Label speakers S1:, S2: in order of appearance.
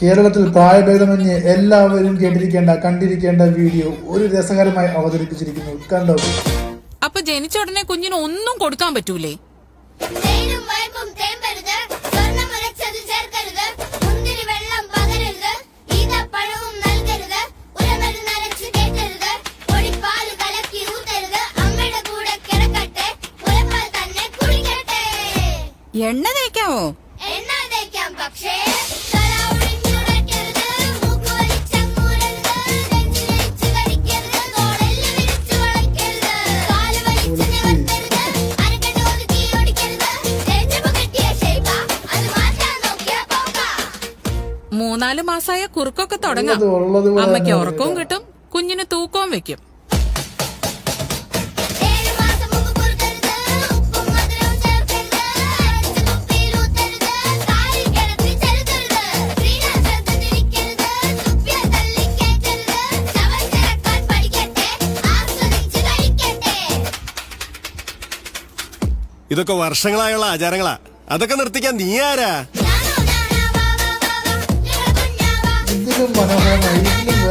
S1: കേരളത്തിൽ പ്രായഭേദമന്യേ എല്ലാവരും കേട്ടിരിക്കേണ്ട കണ്ടിരിക്കേണ്ട വീഡിയോ ഒരു രസകരമായി അവതരിപ്പിച്ചിരിക്കുന്നു. കണ്ടോ?
S2: അപ്പൊ ജനിച്ച ഉടനെ കുഞ്ഞിന് ഒന്നും കൊടുക്കാൻ പറ്റൂലേ? എണ്ണ തേക്കാവോ?
S3: പക്ഷേ
S2: മൂന്നാല് മാസായ കുറുക്കൊക്കെ തുടങ്ങാം. അമ്മയ്ക്ക് ഉറക്കവും കിട്ടും, കുഞ്ഞിന് തൂക്കവും വെക്കും.
S4: ഇതൊക്കെ വർഷങ്ങളായുള്ള ആചാരങ്ങളാ. അതൊക്കെ നിർത്തിക്കാൻ നീ ആരാ?
S1: ഇതിലും മനോഹരമായി